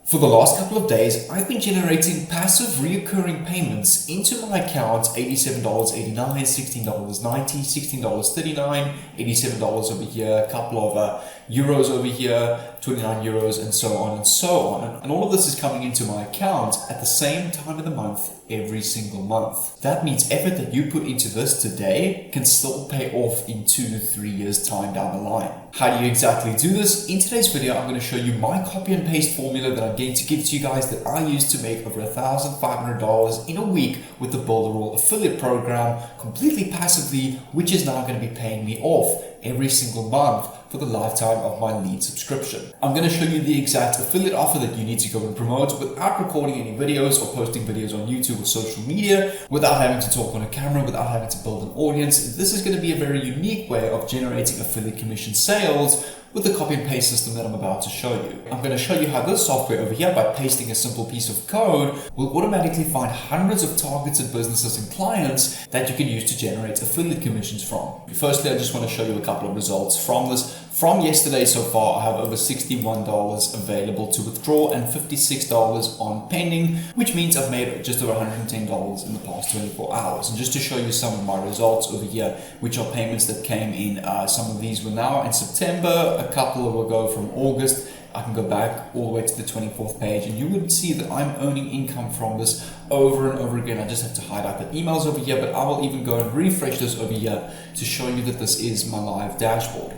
For the last couple of days, I've been generating passive recurring payments into my account. $87.89, $16.90, $16.39, $87 over here, a couple of euros over here, 29 euros, and so on and so on. And all of this is coming into my account at the same time of the month, every single month. That means effort that you put into this today can still pay off in 2 to 3 years time down the line. How do you exactly do this? In today's video, I'm going to show you my copy and paste formula that I'm going to give to you guys that I use to make over $1,500 in a week with the Builderall affiliate program completely passively, which is now going to be paying me off every single month for the lifetime of my lead subscription. I'm going to show you the exact affiliate offer that you need to go and promote without recording any videos or posting videos on YouTube or social media, without having to talk on a camera, without having to build an audience. This is going to be a very unique way of generating affiliate commission sales with the copy and paste system that I'm about to show you. I'm going to show you how this software over here, by pasting a simple piece of code, will automatically find hundreds of targeted businesses and clients that you can use to generate affiliate commissions from. Firstly, I just want to show you a couple of results from this. From yesterday so far, I have over $61 available to withdraw and $56 on pending, which means I've made just over $110 in the past 24 hours. And just to show you some of my results over here, which are payments that came in, some of these were now in September, a couple will go from August. I can go back all the way to the 24th page, and you would see that I'm earning income from this over and over again. I just have to highlight the emails over here, but I will even go and refresh this over here to show you that this is my live dashboard.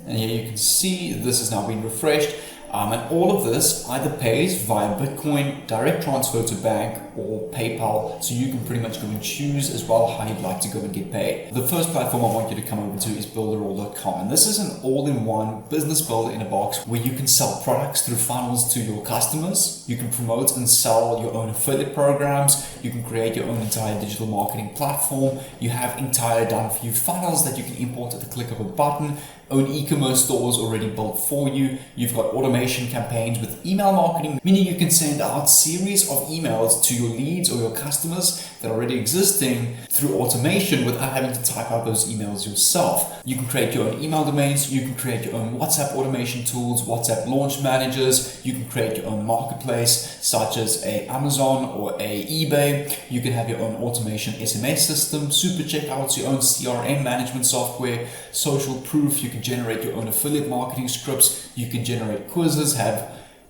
And here you can see this has now been refreshed. And all of this either pays via Bitcoin, direct transfer to bank, or PayPal, so you can pretty much go and choose as well how you'd like to go and get paid. The first platform I want you to come over to is Builderall.com, and this is an all-in-one business builder in a box where you can sell products through funnels to your customers, you can promote and sell your own affiliate programs, you can create your own entire digital marketing platform, you have entire done-for-you funnels that you can import at the click of a button, own e-commerce stores already built for you. You've got automation campaigns with email marketing, meaning you can send out series of emails to your leads or your customers that are already existing through automation without having to type out those emails yourself. You can create your own email domains, you can create your own WhatsApp automation tools, WhatsApp launch managers, you can create your own marketplace such as a Amazon or a eBay. You can have your own automation SMS system, super checkouts, your own CRM management software, social proof. You can generate your own affiliate marketing scripts, you can generate quizzes,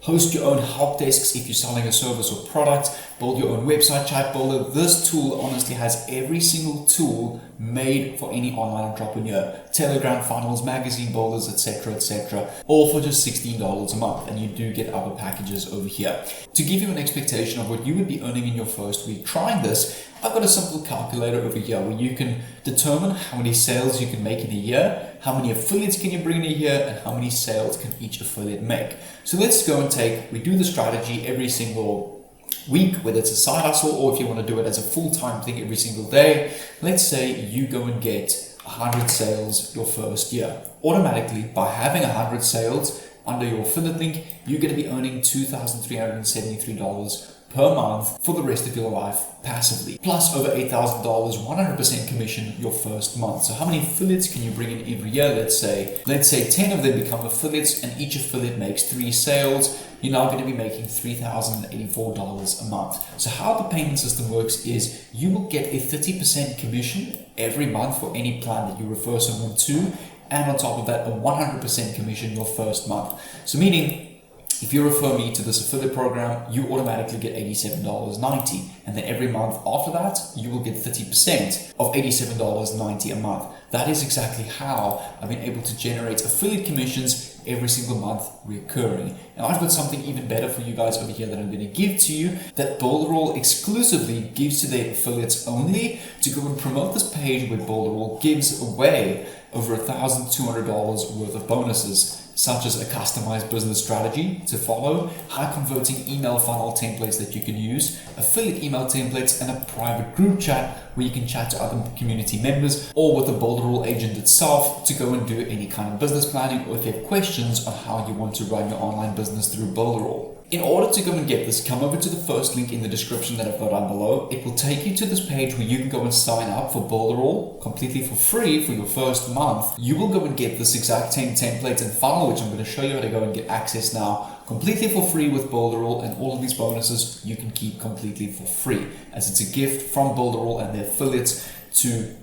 host your own help desks if you're selling a service or product, build your own website chat builder. This tool honestly has every single tool made for any online entrepreneur. Telegram funnels, magazine builders, etc., all for just $16 a month, and you do get other packages over here. To give you an expectation of what you would be earning in your first week trying this, I've got a simple calculator over here where you can determine how many sales you can make in a year, how many affiliates can you bring in a year, and how many sales can each affiliate make. So let's go and we do the strategy every single week, whether it's a side hustle or if you want to do it as a full-time thing every single day. Let's say you go and get 100 sales your first year. Automatically, by having 100 sales under your affiliate link, you're going to be earning $2,373 per month for the rest of your life passively, plus over $8,000 100% commission your first month. So how many affiliates can you bring in every year? Let's say 10 of them become affiliates, and each affiliate makes 3 sales. You're now going to be making $3,084 a month. So how the payment system works is you will get a 30% commission every month for any plan that you refer someone to, and on top of that, a 100% commission your first month. So meaning, if you refer me to this affiliate program, you automatically get $87.90, and then every month after that, you will get 30% of $87.90 a month. That is exactly how I've been able to generate affiliate commissions every single month recurring. And I've got something even better for you guys over here that I'm going to give to you, that Builderall exclusively gives to their affiliates only. To go and promote this page where Builderall gives away over $1,200 worth of bonuses, such as a customized business strategy to follow, high converting email funnel templates that you can use, affiliate email templates, and a private group chat where you can chat to other community members, or with the Builderall agent itself to go and do any kind of business planning, or if you have questions on how you want to run your online business through Builderall. In order to go and get this, come over to the first link in the description that I've got down below. It will take you to this page where you can go and sign up for Builderall completely for free for your first month. You will go and get this exact same template and funnel, which I'm going to show you how to go and get access now completely for free with Builderall, and all of these bonuses you can keep completely for free, as it's a gift from Builderall and their affiliates to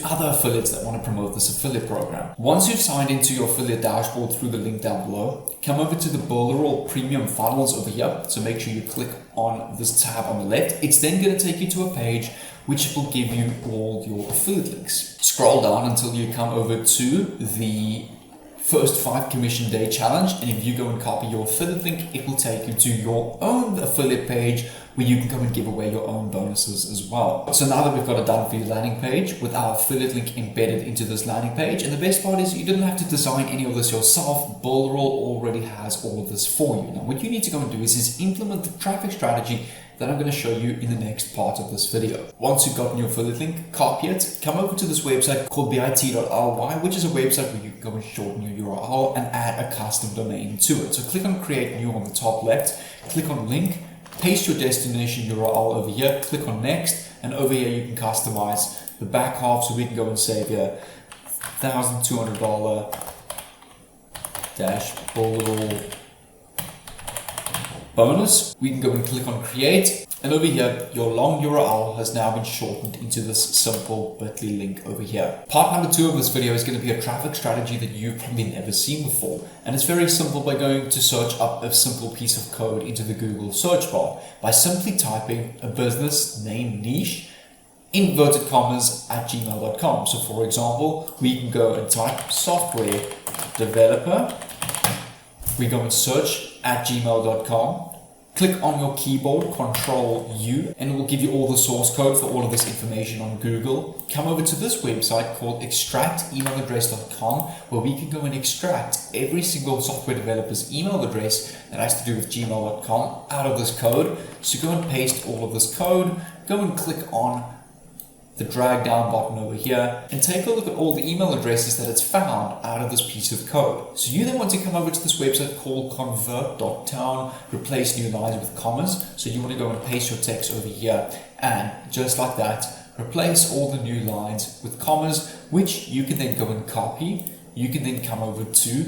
other affiliates that want to promote this affiliate program. Once you've signed into your affiliate dashboard through the link down below, come over to the Builderall Premium Funnels over here. So make sure you click on this tab on the left. It's then going to take you to a page which will give you all your affiliate links. Scroll down until you come over to the first 5 commission day challenge, and if you go and copy your affiliate link, it will take you to your own affiliate page where you can go and give away your own bonuses as well. So now that we've got a done for you landing page with our affiliate link embedded into this landing page, and the best part is you didn't have to design any of this yourself. Builderall already has all of this for you. Now what you need to go and do is implement the traffic strategy that I'm going to show you in the next part of this video. Once you've gotten your affiliate link, copy it, come over to this website called bit.ly, which is a website where you can go and shorten your URL and add a custom domain to it. So click on create new on the top left, click on link, paste your destination URL over here, click on next, and over here you can customize the back half, so we can go and save here $1,200 dash Builderall bonus. We can go and click on create, and over here your long URL has now been shortened into this simple bit.ly link over here. Part number 2 of this video is going to be a traffic strategy that you've probably never seen before, and it's very simple by going to search up a simple piece of code into the Google search bar by simply typing a business name niche inverted commas at gmail.com. So for example, we can go and type software developer, we go and search at gmail.com, click on your keyboard, Control U, and it will give you all the source code for all of this information on Google. Come over to this website called extractemailaddress.com, where we can go and extract every single software developer's email address that has to do with gmail.com out of this code. So go and paste all of this code, go and click on the drag down button over here, and take a look at all the email addresses that it's found out of this piece of code. So you then want to come over to this website called convert.town, replace new lines with commas. So you want to go and paste your text over here, and just like that, replace all the new lines with commas, which you can then go and copy. You can then come over to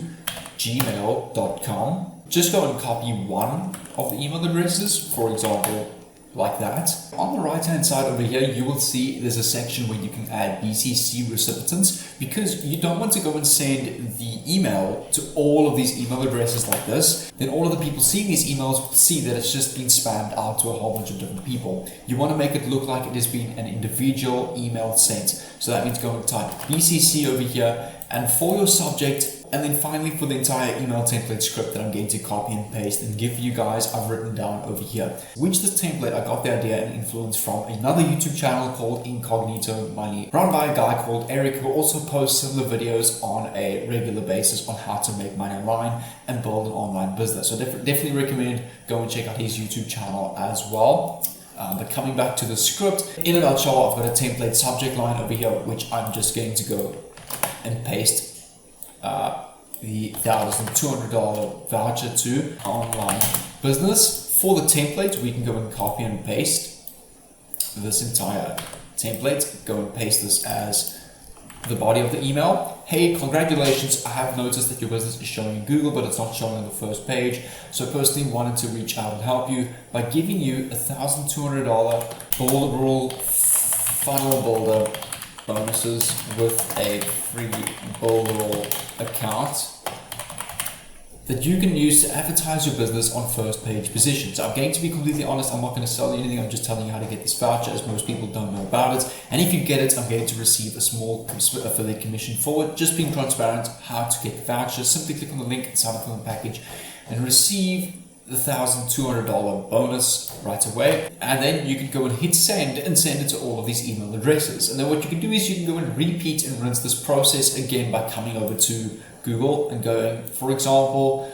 gmail.com, just go and copy one of the email addresses, for example, like that. On the right hand side over here, you will see there's a section where you can add Bcc Recipients, because you don't want to go and send the email to all of these email addresses like this. Then all of the people seeing these emails will see that it's just been spammed out to a whole bunch of different people. You want to make it look like it has been an individual email sent. So that means go and type BCC over here, and for your subject, and then finally for the entire email template script that I'm going to copy and paste and give you guys, I've written down over here. Which this template, I got the idea and influence from another YouTube channel called Incognito Money, run by a guy called Eric, who also posts similar videos on a regular basis on how to make money online and build an online business. So definitely recommend go and check out his YouTube channel as well. But coming back to the script, in a nutshell, I've got a template subject line over here, which I'm just going to go and paste the $1,200 voucher to online business. For the template, we can go and copy and paste this entire template, go and paste this as the body of the email. Hey, congratulations, I have noticed that your business is showing in Google, but it's not showing on the first page. So I personally wanted to reach out and help you by giving you $1,200 Builderall funnel builder bonuses with a free Builderall account that you can use to advertise your business on first page positions. I'm going to be completely honest, I'm not going to sell you anything, I'm just telling you how to get this voucher, as most people don't know about it. And if you get it, I'm going to receive a small affiliate commission for it. Just being transparent, how to get the voucher. Simply click on the link and sign up for the package and receive the $1,200 bonus right away, and then you can go and hit send and send it to all of these email addresses. And then what you can do is you can go and repeat and rinse this process again by coming over to Google and going, for example,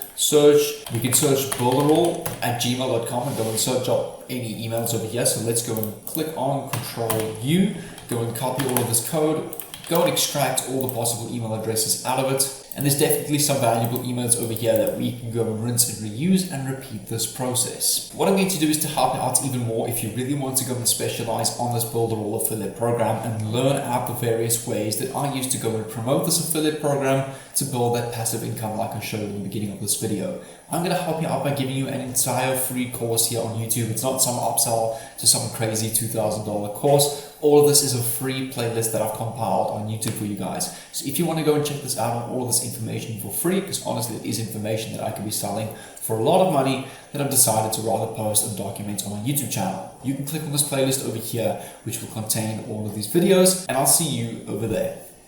we can search Builderall at gmail.com and go and search up any emails over here. So let's go and click on Control U, go and copy all of this code, go and extract all the possible email addresses out of it. And there's definitely some valuable emails over here that we can go and rinse and reuse and repeat this process. What I'm going to do is to help you out even more if you really want to go and specialize on this Builderall affiliate program and learn out the various ways that I use to go and promote this affiliate program to build that passive income like I showed in the beginning of this video. I'm going to help you out by giving you an entire free course here on YouTube. It's not some upsell to some crazy $2,000 course. All of this is a free playlist that I've compiled on YouTube for you guys. So if you want to go and check this out on all of this information for free, because honestly it is information that I could be selling for a lot of money, that I've decided to rather post and document on my YouTube channel. You can click on this playlist over here, which will contain all of these videos, and I'll see you over there.